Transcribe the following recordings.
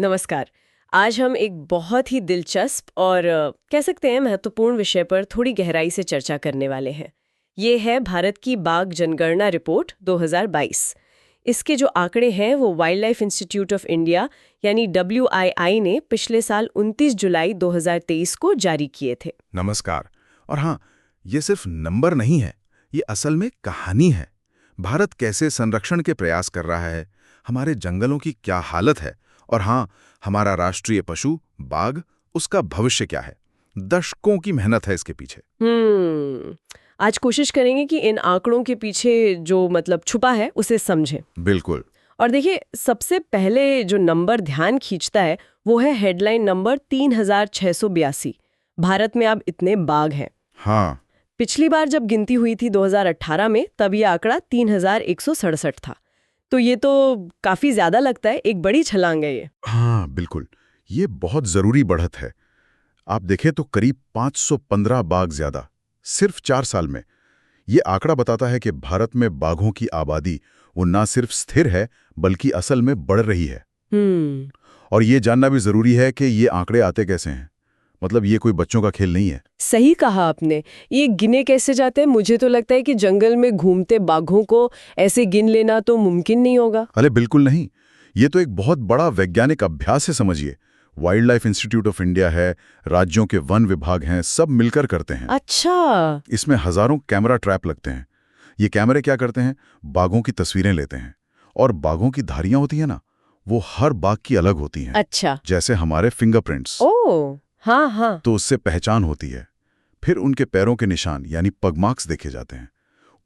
नमस्कार। आज हम एक बहुत ही दिलचस्प और कह सकते हैं महत्वपूर्ण विषय पर थोड़ी गहराई से चर्चा करने वाले हैं। ये है भारत की बाघ जनगणना रिपोर्ट 2022। इसके जो आंकड़े हैं वो wild life institute of India यानी WII ने पिछले साल 29 जुलाई 2023 को जारी किए थे। नमस्कार। और हाँ, ये सिर्फ नंबर नहीं है, ये असल में कहानी है। भारत कैसे संरक्षण के प्रयास कर रहा है, हमारे जंगलों की क्या हालत है, और हाँ, हमारा राष्ट्रीय पशु बाघ, उसका भविष्य क्या है। दशकों की मेहनत है इसके पीछे। आज कोशिश करेंगे कि इन आंकड़ों के पीछे जो मतलब छुपा है उसे समझें। बिल्कुल। और देखिए, सबसे पहले जो नंबर ध्यान खींचता है वो है हेडलाइन नंबर 3682। भारत में अब इतने बाघ हैं। हाँ। पिछली बार जब गिनती हुई थी 2018 में, तब ये आंकड़ा 3167 था। तो ये तो काफी ज्यादा लगता है, एक बड़ी छलांग है ये। हाँ बिल्कुल, ये बहुत जरूरी बढ़त है। आप देखें तो करीब 515 बाघ ज्यादा सिर्फ 4 साल में। ये आंकड़ा बताता है कि भारत में बाघों की आबादी वो ना सिर्फ स्थिर है बल्कि असल में बढ़ रही है। और ये जानना भी जरूरी है कि ये आंकड़े आते कैसे हैं। मतलब ये कोई बच्चों का खेल नहीं है। सही कहा आपने। ये गिने कैसे जाते हैं? मुझे तो लगता है कि जंगल में घूमते बाघों को ऐसे गिन लेना तो मुमकिन नहीं होगा। अरे बिल्कुल नहीं, ये तो एक बहुत बड़ा वैज्ञानिक अभ्यास है, समझिए। Wild life institute of India है, राज्यों के वन विभाग हैं, सब मिलकर करते हैं। अच्छा। इसमें हजारों कैमरा ट्रैप लगते हैं। ये कैमरे क्या करते हैं, बाघों की तस्वीरें लेते हैं, और बाघों की धारियां होती है ना, वो हर बाघ की अलग होती हैं। अच्छा। जैसे हमारे फिंगरप्रिंट्स। ओह हाँ हाँ। तो उससे पहचान होती है। फिर उनके पैरों के निशान यानी पगमार्क्स देखे जाते हैं।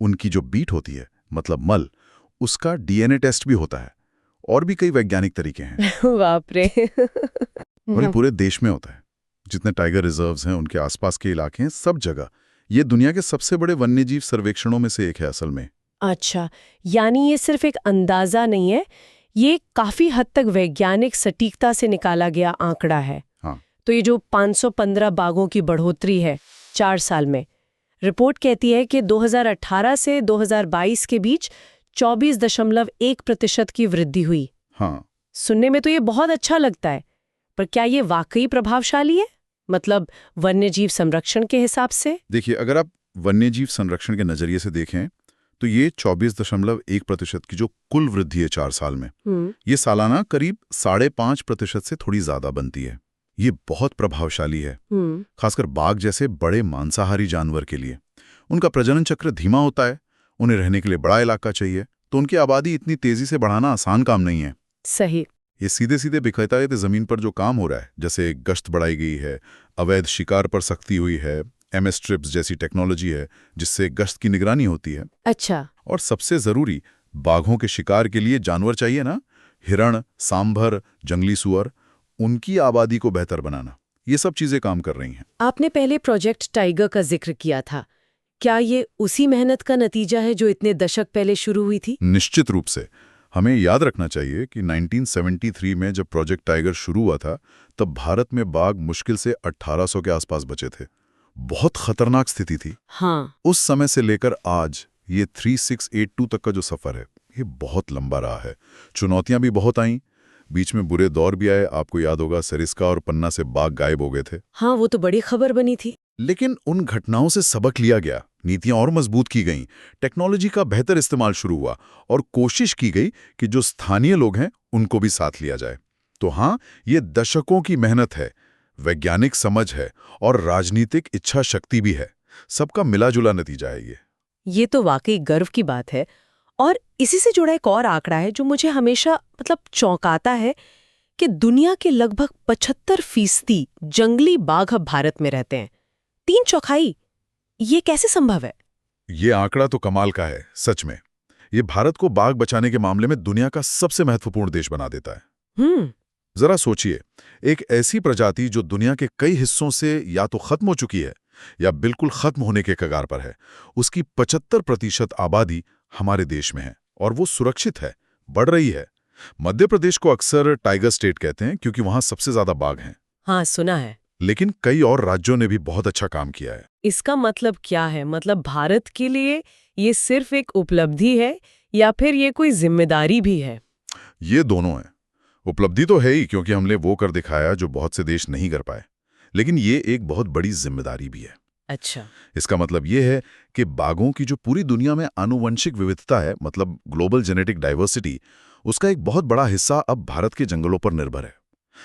उनकी जो बीट होती है, मतलब मल, उसका DNA टेस्ट भी होता है। और भी कई वैज्ञानिक तरीके हैं। बाप रे। और ये पूरे देश में होता है। जितने टाइगर रिजर्व्स हैं, उनके आसपास के इलाके हैं, सब जगह। ये दुनिया के सबसे बड़े वन्यजीव सर्वेक्षणों में से एक है असल में। अच्छा, यानी ये सिर्फ एक अंदाजा नहीं है, ये काफी हद तक वैज्ञानिक सटीकता से निकाला गया आंकड़ा है। हाँ। तो ये जो 515 बाघों की बढ़ोतरी है 4 साल में, रिपोर्ट कहती है कि 2018 से 2022 के बीच 24.1% की वृद्धि हुई। हाँ। सुनने में तो ये बहुत अच्छा लगता है, पर क्या ये वाकई प्रभावशाली है? मतलब वन्यजीव संरक्षण के हिसाब से? देखिए, अगर आप वन्यजीव संरक्षण के नजरिए से देखें तो ये 24.1% की जो कुल वृद्धि है 4 साल में, ये सालाना करीब 5.5% से थोड़ी ज्यादा बनती है। ये बहुत प्रभावशाली है, खासकर बाघ जैसे बड़े मांसाहारी जानवर के लिए। उनका प्रजनन चक्र धीमा होता है, उन्हें रहने के लिए बड़ा इलाका चाहिए, तो उनकी आबादी इतनी तेजी से बढ़ाना आसान काम नहीं है। सही। ये सीधे सीधे बेखैतायत जमीन पर जो काम हो रहा है, जैसे गश्त बढ़ाई गई है, अवैध शिकार पर सख्ती हुई है, MS ट्रिप्स जैसी टेक्नोलॉजी है जिससे गश्त की निगरानी होती है। अच्छा। और सबसे जरूरी, बाघों के शिकार के लिए जानवर चाहिए ना, हिरण, सांभर, जंगली सुअर, उनकी आबादी को बेहतर बनाना, ये सब चीजें काम कर रही हैं। आपने पहले प्रोजेक्ट टाइगर का जिक्र किया था, क्या ये उसी मेहनत का नतीजा है जो इतने दशक पहले शुरू हुई थी? निश्चित रूप से। हमें याद रखना चाहिए कि 1973 में जब प्रोजेक्ट टाइगर शुरू हुआ था, तब भारत में बाघ मुश्किल से 1800 के आसपास बचे थे। बहुत खतरनाक स्थिति थी। हाँ। उस समय से लेकर आज ये 3682 तक का जो सफर है, ये बहुत लंबा रहा है। चुनौतियां भी बहुत आईं, बीच में बुरे दौर भी आए। आपको याद होगा, सरिस्का और पन्ना से बाघ गायब हो गए थे। हाँ, वो तो बड़ी खबर बनी थी। लेकिन उन घटनाओं से सबक लिया गया, नीतियां और मजबूत की गईं, टेक्नोलॉजी का बेहतर इस्तेमाल शुरू हुआ, और कोशिश की गई कि जो स्थानीय लोग हैं उनको भी साथ लिया जाए। तो हाँ, ये दशकों की मेहनत है, वैज्ञानिक समझ है, और राजनीतिक इच्छा शक्ति भी है। सबका मिला-जुला नतीजा है ये। ये तो वाकई गर्व की बात है। और इसी से जुड़ा एक और आंकड़ा है जो मुझे हमेशा मतलब चौंकाता है कि दुनिया के लगभग 75% जंगली बाघ अब भारत में रहते हैं। 3/4। ये कैसे संभव है? ये आंकड़ा तो कमाल का है, सच में। ये भारत को बाघ बचाने के मामले में दुनिया का सबसे महत्वपूर्ण देश बना देता है। जरा सोचिए, एक ऐसी प्रजाति जो दुनिया के कई हिस्सों से या तो खत्म हो चुकी है या बिल्कुल खत्म होने के कगार पर है, उसकी 75% आबादी हमारे देश में है, और वो सुरक्षित है, बढ़ रही है। मध्य प्रदेश को अक्सर टाइगर स्टेट कहते हैं क्योंकि वहां सबसे ज्यादा बाघ हैं। हाँ, सुना है। लेकिन कई और राज्यों ने भी बहुत अच्छा काम किया है। इसका मतलब क्या है? मतलब भारत के लिए ये सिर्फ एक उपलब्धि है या फिर ये कोई जिम्मेदारी भी है? ये दोनों है। उपलब्धि तो है ही, क्योंकि हमने वो कर दिखाया जो बहुत से देश नहीं कर पाए। लेकिन ये एक बहुत बड़ी जिम्मेदारी भी है। अच्छा। इसका मतलब ये है कि बाघों की जो पूरी दुनिया में आनुवंशिक विविधता है, मतलब ग्लोबल जेनेटिक डाइवर्सिटी, उसका एक बहुत बड़ा हिस्सा अब भारत के जंगलों पर निर्भर है।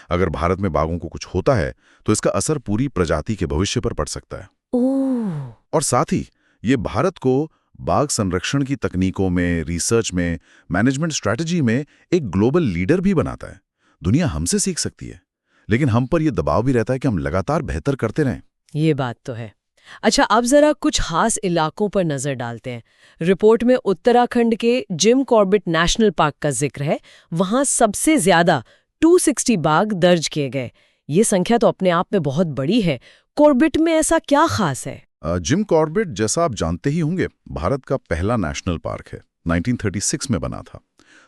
अगर भारत में बाघों को कुछ होता है तो इसका असर पूरी प्रजाति के भविष्य पर पड़ सकता है। ओह। और साथ ही ये भारत को बाघ संरक्षण की तकनीकों में, रिसर्च में, मैनेजमेंट स्ट्रैटेजी में एक ग्लोबल लीडर भी बनाता है। दुनिया हमसे सीख सकती है, लेकिन हम पर यह दबाव भी रहता है कि हम लगातार बेहतर करते रहें। ये बात तो है। अच्छा, अब जरा कुछ खास इलाकों पर नजर डालते हैं। रिपोर्ट में उत्तराखंड के जिम कॉर्बेट नेशनल पार्क का जिक्र है। वहां सबसे ज्यादा 260 बाघ दर्ज किए गए। ये संख्या तो अपने आप में बहुत बड़ी है। कॉर्बेट में ऐसा क्या खास है? जिम कॉर्बेट, जैसा आप जानते ही होंगे, भारत का पहला नेशनल पार्क है। 1936 में बना था।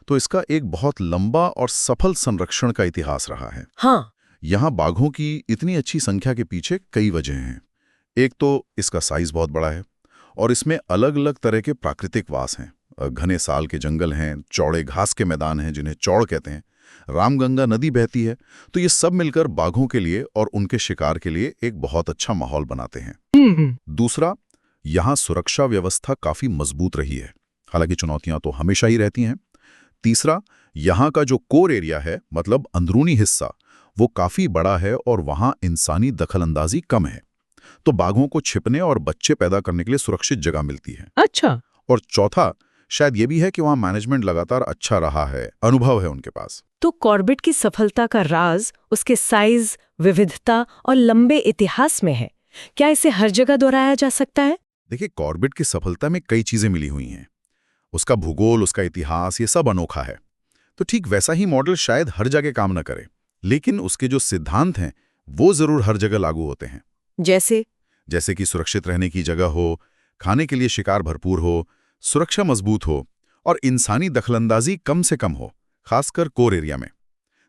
तो इसका एक बहुत लंबा और सफल संरक्षण का इतिहास रहा है। हाँ। यहाँ बाघों की इतनी अच्छी संख्या के पीछे कई वजह हैं। एक तो इसका साइज बहुत बड़ा है और इसमें अलग अलग तरह के प्राकृतिक वास हैं। घने साल के जंगल हैं, चौड़े घास के मैदान हैं जिन्हें चौड़ कहते हैं, रामगंगा नदी बहती है। तो ये सब मिलकर बाघों के लिए और उनके शिकार के लिए एक बहुत अच्छा माहौल बनाते हैं। दूसरा, यहाँ सुरक्षा व्यवस्था काफी मजबूत रही है, हालांकि चुनौतियां तो हमेशा ही रहती हैं। तीसरा, यहाँ का जो कोर एरिया है, मतलब अंदरूनी हिस्सा, वो काफी बड़ा है और वहाँ इंसानी दखलंदाजी कम है। तो बाघों को छिपने और बच्चे पैदा करने के लिए सुरक्षित जगह मिलती है। अच्छा। और चौथा शायद ये भी है कि वहाँ मैनेजमेंट लगातार अच्छा रहा है, अनुभव है उनके पास। तो कॉर्बेट की सफलता का राज उसके साइज, विविधता और लंबे इतिहास में है। क्या इसे हर जगह दोहराया जा सकता है? देखिए, कॉर्बेट की सफलता में कई चीजें मिली हुई हैं। उसका भूगोल, उसका इतिहास, ये सब अनोखा है। तो ठीक वैसा ही मॉडल शायद हर जगह काम न करे, लेकिन उसके जो सिद्धांत हैं वो जरूर हर जगह लागू होते हैं। जैसे कि सुरक्षित रहने की जगह हो, खाने के लिए शिकार भरपूर हो, सुरक्षा मजबूत हो और इंसानी दखलंदाजी कम से कम हो, खासकर कोर एरिया में।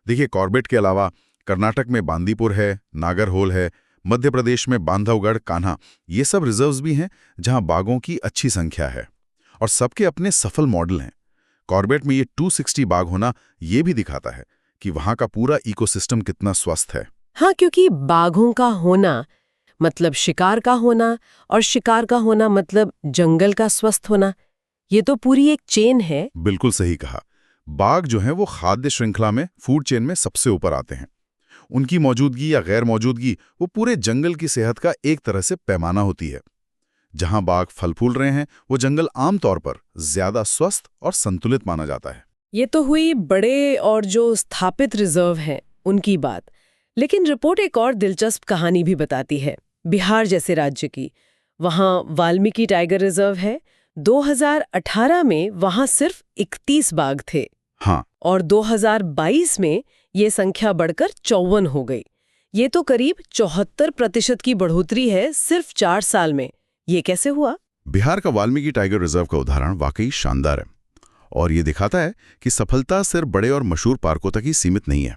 देखिए, कॉर्बेट के अलावा कर्नाटक में बांदीपुर है, नागरहोल है, मध्य प्रदेश में बांधवगढ़, कान्हा, ये सब रिजर्व्स भी हैं जहां बाघों की अच्छी संख्या है और सबके अपने सफल मॉडल हैं। कॉर्बेट में ये 260 बाघ होना ये भी दिखाता है कि वहां का पूरा इकोसिस्टम कितना स्वस्थ है। हाँ, क्योंकि बाघों का होना मतलब शिकार का होना और शिकार का होना मतलब जंगल का स्वस्थ होना। ये तो पूरी एक चेन है। बिल्कुल सही कहा। बाघ जो हैं वो खाद्य श्रृंखला में, फूड चेन में सबसे ऊपर आते हैं। उनकी मौजूदगी या गैर मौजूदगी वो पूरे जंगल की सेहत का एक तरह से पैमाना होती है। जहां बाघ फल फूल रहे हैं वो जंगल आमतौर पर ज्यादा स्वस्थ और संतुलित माना जाता है। ये तो हुई बड़े और जो स्थापित रिजर्व हैं उनकी बात। लेकिन रिपोर्ट एक और दिलचस्प कहानी भी बताती है, बिहार जैसे राज्य की। वहां वाल्मीकि टाइगर रिजर्व है। 2018 में वहां सिर्फ 31 बाघ थे। हाँ। और 2022 में ये संख्या बढ़कर 54 हो गई। ये तो करीब 74% की बढ़ोतरी है सिर्फ 4 साल में। ये कैसे हुआ? बिहार का वाल्मीकि टाइगर रिजर्व का उदाहरण वाकई शानदार है और ये दिखाता है कि सफलता सिर्फ बड़े और मशहूर पार्कों तक ही सीमित नहीं है।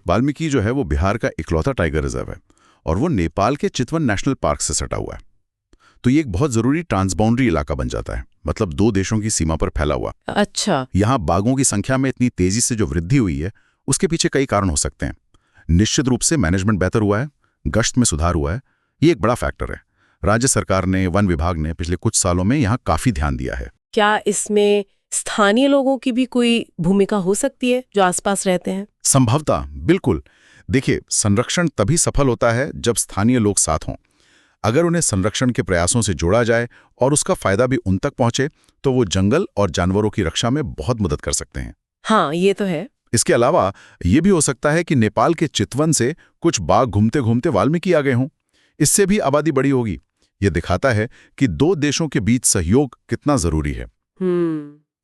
वाल्मीकि जो है वो बिहार का इकलौता टाइगर रिजर्व है और वो नेपाल के चितवन नेशनल पार्क से सटा हुआ है। तो ये एक बहुत जरूरी ट्रांसबाउंड्री इलाका बन जाता है, मतलब 2 देशों की सीमा पर फैला हुआ। अच्छा। यहाँ बाघों की संख्या में इतनी तेजी से जो वृद्धि हुई है उसके पीछे कई कारण हो सकते हैं। निश्चित रूप से मैनेजमेंट बेहतर हुआ है, गश्त में सुधार हुआ है, ये एक बड़ा फैक्टर है। राज्य सरकार ने, वन विभाग ने पिछले कुछ सालों में यहाँ काफी ध्यान दिया है। क्या इसमें स्थानीय लोगों की भी कोई भूमिका हो सकती है जो आसपास रहते हैं? संभवतः, बिल्कुल। देखिए, संरक्षण तभी सफल होता है जब स्थानीय लोग साथ हों। अगर उन्हें संरक्षण के प्रयासों से जोड़ा जाए और उसका फायदा भी उन तक पहुंचे तो वो जंगल और जानवरों की रक्षा में बहुत मदद कर सकते हैं। हाँ, ये तो है। इसके अलावा ये भी हो सकता है कि नेपाल के चितवन से कुछ बाघ घूमते घूमते वाल्मीकि आ गए हों। इससे भी आबादी बड़ी होगी। ये दिखाता है कि 2 देशों के बीच सहयोग कितना जरूरी है।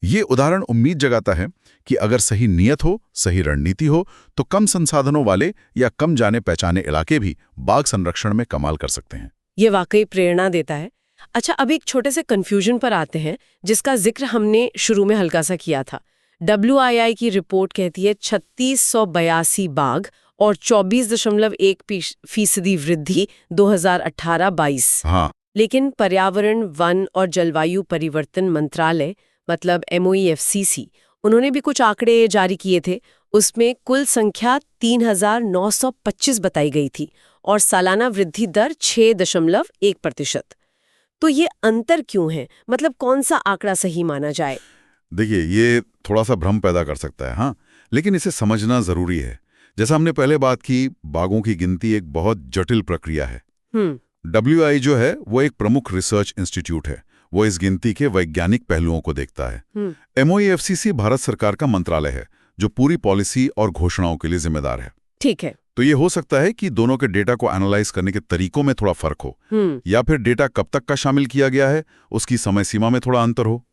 ये उदाहरण उम्मीद जगाता है कि अगर सही नियत हो, सही रणनीति हो, तो कम संसाधनों वाले या कम जाने पहचाने इलाके भी बाघ संरक्षण में कमाल कर सकते हैं। ये वाकई प्रेरणा देता है। अच्छा, अब एक छोटे से कंफ्यूजन पर आते हैं जिसका जिक्र हमने शुरू में हल्का सा किया था। WII की रिपोर्ट कहती है 3682 बाघ और 24.1% वृद्धि 2018-22। हाँ। लेकिन पर्यावरण, वन और जलवायु परिवर्तन मंत्रालय मतलब MOEFCC, उन्होंने भी कुछ आंकड़े जारी किए थे। उसमें कुल संख्या 3,925 बताई गई थी और सालाना वृद्धि दर 6.1%। तो ये अंतर क्यों है? मतलब कौन सा आंकड़ा सही माना जाए? देखिए, ये थोड़ा सा भ्रम पैदा कर सकता है, हाँ, लेकिन इसे समझना जरूरी है। जैसा हमने पहले बात की, बाघों की गिनती एक बहुत जटिल प्रक्रिया है। WI जो है वो एक प्रमुख रिसर्च इंस्टीट्यूट है। वो इस गिनती के वैज्ञानिक पहलुओं को देखता है। MOEFCC भारत सरकार का मंत्रालय है जो पूरी पॉलिसी और घोषणाओं के लिए जिम्मेदार है। ठीक है। तो ये हो सकता है कि दोनों के डेटा को एनालाइज करने के तरीकों में थोड़ा फर्क हो, या फिर डेटा कब तक का शामिल किया गया है उसकी समय सीमा में थोड़ा अंतर हो।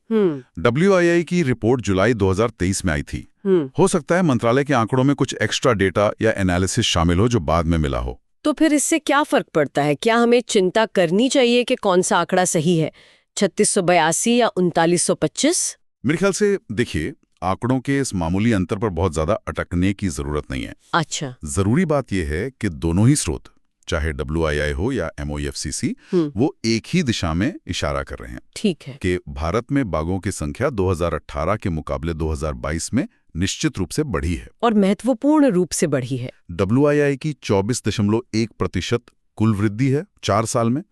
WII की रिपोर्ट जुलाई 2023 में आई थी। हो सकता है मंत्रालय के आंकड़ों में कुछ एक्स्ट्रा डेटा या एनालिसिस शामिल हो जो बाद में मिला हो। तो फिर इससे क्या फर्क पड़ता है? क्या हमें चिंता करनी चाहिए कि कौन सा आंकड़ा सही है, 3682 या 3925? मेरे ख्याल से देखिए, आंकड़ों के इस मामूली अंतर पर बहुत ज्यादा अटकने की जरूरत नहीं है। अच्छा। जरूरी बात यह है कि दोनों ही स्रोत, चाहे WII हो या MOEFCC, वो एक ही दिशा में इशारा कर रहे हैं। ठीक है। कि भारत में बाघों की संख्या 2018 के मुकाबले 2022 में निश्चित रूप से बढ़ी है, और महत्वपूर्ण रूप से बढ़ी है। WII की 24.1% कुल वृद्धि है 4 साल में।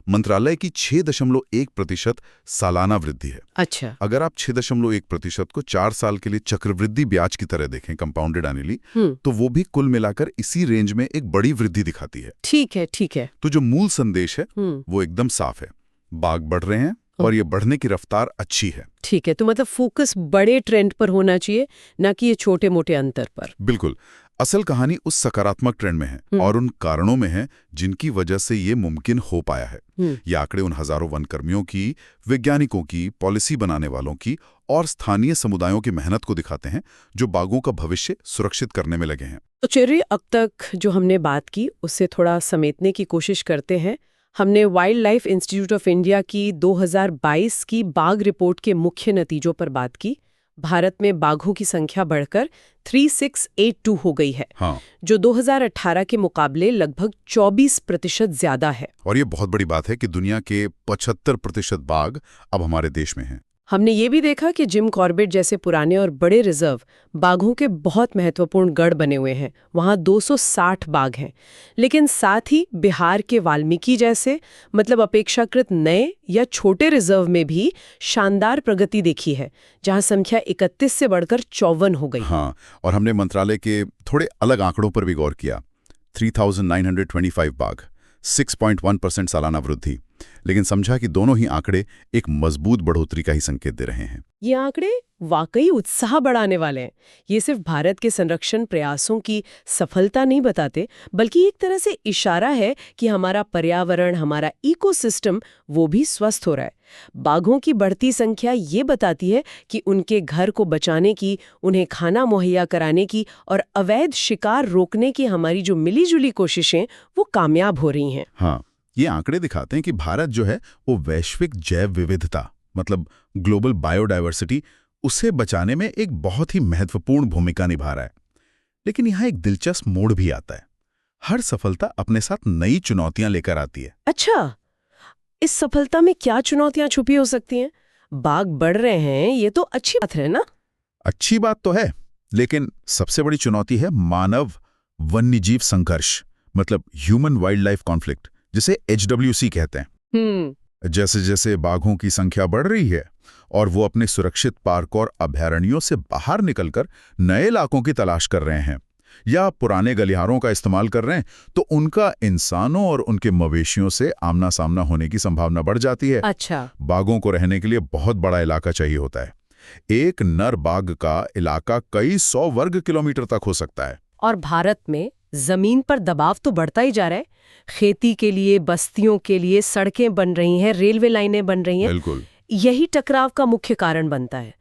मंत्रालय की 6.1% सालाना वृद्धि है। अच्छा। अगर आप 6.1% को 4 साल के लिए चक्रवृद्धि ब्याज की तरह देखें, कंपाउंडेड एनुअली, तो वो भी कुल मिलाकर इसी रेंज में एक बड़ी वृद्धि दिखाती है। ठीक है, ठीक है। तो जो मूल संदेश है वो एकदम साफ है, बाघ बढ़ रहे हैं और ये बढ़ने की रफ्तार अच्छी है। ठीक है, तो मतलब फोकस बड़े ट्रेंड पर होना चाहिए, ना कि ये छोटे मोटे अंतर पर। बिल्कुल। असल कहानी उस सकारात्मक ट्रेंड में है और उन कारणों में है जिनकी वजह से ये मुमकिन हो पाया है। ये आंकड़े उन हजारों वनकर्मियों की, वैज्ञानिकों की, पॉलिसी बनाने वालों की और स्थानीय समुदायों की मेहनत को दिखाते हैं जो बाघों का भविष्य सुरक्षित करने में लगे हैं। तो चलिए, अब तक जो हमने बात की उससे थोड़ा समेटने की कोशिश करते हैं। हमने wild life institute of India की 2022 की बाघ रिपोर्ट के मुख्य नतीजों पर बात की। भारत में बाघों की संख्या बढ़कर 3682 हो गई है, हाँ, जो 2018 के मुकाबले लगभग 24% ज्यादा है। और ये बहुत बड़ी बात है कि दुनिया के 75% बाघ अब हमारे देश में हैं। हमने ये भी देखा कि जिम कॉर्बेट जैसे पुराने और बड़े रिजर्व बाघों के बहुत महत्वपूर्ण गढ़ बने हुए हैं। वहाँ 260 बाघ हैं। लेकिन साथ ही बिहार के वाल्मीकि जैसे, मतलब अपेक्षाकृत नए या छोटे रिजर्व में भी शानदार प्रगति देखी है, जहाँ संख्या 31 से बढ़कर 54 हो गई। हाँ, और हमने मंत्रालय के थोड़े अलग आंकड़ों पर भी गौर किया। 3925 बाघ, 6.1% सालाना वृद्धि। लेकिन समझा कि दोनों ही आंकड़े एक मजबूत बढ़ोतरी का ही संकेत दे रहे हैं। ये आंकड़े वाकई उत्साह बढ़ाने वाले हैं। ये सिर्फ भारत के संरक्षण प्रयासों की सफलता नहीं बताते, बल्कि एक तरह से इशारा है कि हमारा पर्यावरण, हमारा इकोसिस्टम वो भी स्वस्थ हो रहा है। बाघों की बढ़ती संख्या ये बताती है कि उनके घर को बचाने की, उन्हें खाना मुहैया कराने की और अवैध शिकार रोकने की हमारी जो मिलीजुली कोशिशें वो कामयाब हो रही हैं। हाँ, ये आंकड़े दिखाते हैं कि भारत जो है वो वैश्विक जैव विविधता, मतलब ग्लोबल बायोडायवर्सिटी, उसे बचाने में एक बहुत ही महत्वपूर्ण भूमिका निभा रहा है। लेकिन यहाँ एक दिलचस्प मोड़ भी आता है। हर सफलता अपने साथ नई चुनौतियां लेकर आती है। अच्छा, इस सफलता में क्या चुनौतियां छुपी हो सकती हैं? बाघ बढ़ रहे हैं, ये तो अच्छी बात है ना? अच्छी बात तो है, लेकिन सबसे बड़ी चुनौती है मानव वन्यजीव संघर्ष, मतलब ह्यूमन वाइल्ड लाइफ कॉन्फ्लिक्ट, जिसे HWC कहते हैं। जैसे जैसे बाघों की संख्या बढ़ रही है और वो अपने सुरक्षित पार्क और अभयारण्यों से बाहर निकलकर नए इलाकों की तलाश कर रहे हैं या पुराने गलियारों का इस्तेमाल कर रहे हैं, तो उनका इंसानों और उनके मवेशियों से आमना सामना होने की संभावना बढ़ जाती है। अच्छा। बाघों को रहने के लिए बहुत बड़ा इलाका चाहिए होता है। एक नर बाघ का इलाका कई 100 वर्ग किलोमीटर तक हो सकता है। और भारत में जमीन पर दबाव तो बढ़ता ही जा रहा है। खेती के लिए, बस्तियों के लिए सड़कें बन रही हैं, रेलवे लाइनें बन रही हैं। बिल्कुल। यही टकराव का मुख्य कारण बनता है।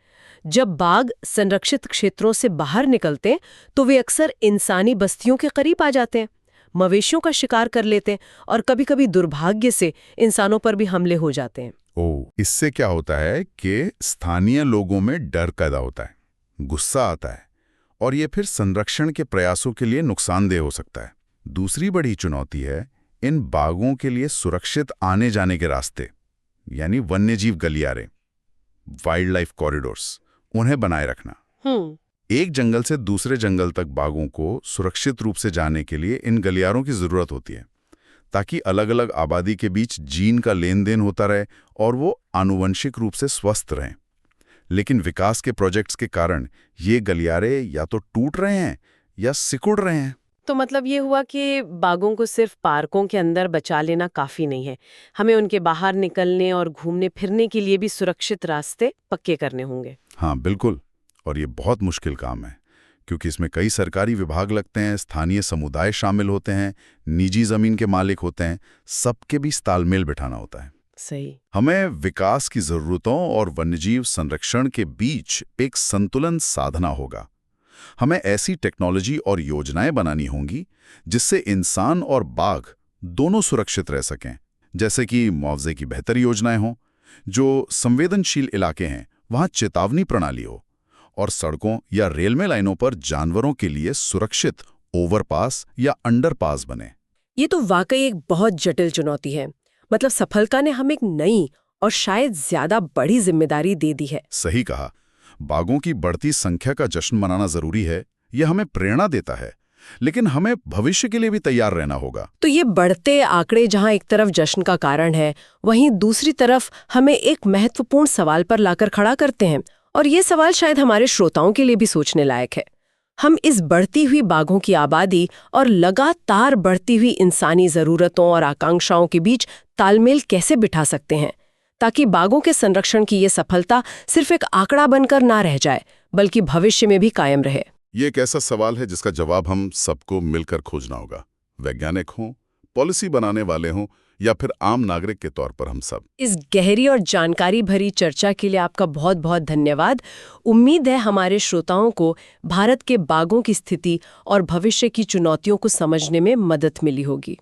जब बाघ संरक्षित क्षेत्रों से बाहर निकलते हैं तो वे अक्सर इंसानी बस्तियों के करीब आ जाते हैं, मवेशियों का शिकार कर लेते हैं और कभी-कभी दुर्भाग्य से इंसानों पर भी हमले हो जाते हैं। इससे क्या होता है कि स्थानीय लोगों में डर पैदा होता है, गुस्सा आता है और ये फिर संरक्षण के प्रयासों के लिए नुकसानदेह हो सकता है। दूसरी बड़ी चुनौती है इन बाघों के लिए सुरक्षित आने जाने के रास्ते, यानी वन्यजीव गलियारे, वाइल्ड लाइफ कॉरिडोर्स, उन्हें बनाए रखना। एक जंगल से दूसरे जंगल तक बाघों को सुरक्षित रूप से जाने के लिए इन गलियारों की जरूरत होती है, ताकि अलग अलग आबादी के बीच जीन का लेन देन होता रहे और वो आनुवंशिक रूप से स्वस्थ रहें। लेकिन विकास के प्रोजेक्ट्स के कारण ये गलियारे या तो टूट रहे हैं या सिकुड़ रहे हैं। तो मतलब ये हुआ कि बाघों को सिर्फ पार्कों के अंदर बचा लेना काफी नहीं है, हमें उनके बाहर निकलने और घूमने फिरने के लिए भी सुरक्षित रास्ते पक्के करने होंगे। हाँ बिल्कुल, और ये बहुत मुश्किल काम है, क्योंकि इसमें कई सरकारी विभाग लगते हैं, स्थानीय समुदाय शामिल होते हैं, निजी जमीन के मालिक होते हैं, सबके बीच तालमेल बिठाना होता है। सही। हमें विकास की जरूरतों और वन्यजीव संरक्षण के बीच एक संतुलन साधना होगा। हमें ऐसी टेक्नोलॉजी और योजनाएं बनानी होंगी जिससे इंसान और बाघ दोनों सुरक्षित रह सकें, जैसे कि मुआवजे की बेहतर योजनाएं हों, जो संवेदनशील इलाके हैं वहां चेतावनी प्रणाली हो, और सड़कों या रेलवे लाइनों पर जानवरों के लिए सुरक्षित ओवरपास या अंडरपास बने। ये तो वाकई एक बहुत जटिल चुनौती है। मतलब सफलता ने हमें एक नई और शायद ज्यादा बड़ी जिम्मेदारी दे दी है। सही कहा, बाघों की बढ़ती संख्या का जश्न मनाना जरूरी है, यह हमें प्रेरणा देता है, लेकिन हमें भविष्य के लिए भी तैयार रहना होगा। तो ये बढ़ते आंकड़े जहां एक तरफ जश्न का कारण है, वहीं दूसरी तरफ हमें एक महत्वपूर्ण सवाल पर लाकर खड़ा करते हैं, और ये सवाल शायद हमारे श्रोताओं के लिए भी सोचने लायक है। हम इस बढ़ती हुई बाघों की आबादी और लगातार बढ़ती हुई इंसानी जरूरतों और आकांक्षाओं के बीच तालमेल कैसे बिठा सकते हैं, ताकि बाघों के संरक्षण की ये सफलता सिर्फ एक आंकड़ा बनकर ना रह जाए, बल्कि भविष्य में भी कायम रहे। ये एक ऐसा सवाल है जिसका जवाब हम सबको मिलकर खोजना होगा, वैज्ञानिक हों, पॉलिसी बनाने वाले हों, या फिर आम नागरिक के तौर पर हम सब। इस गहरी और जानकारी भरी चर्चा के लिए आपका बहुत बहुत धन्यवाद। उम्मीद है हमारे श्रोताओं को भारत के बाघों की स्थिति और भविष्य की चुनौतियों को समझने में मदद मिली होगी।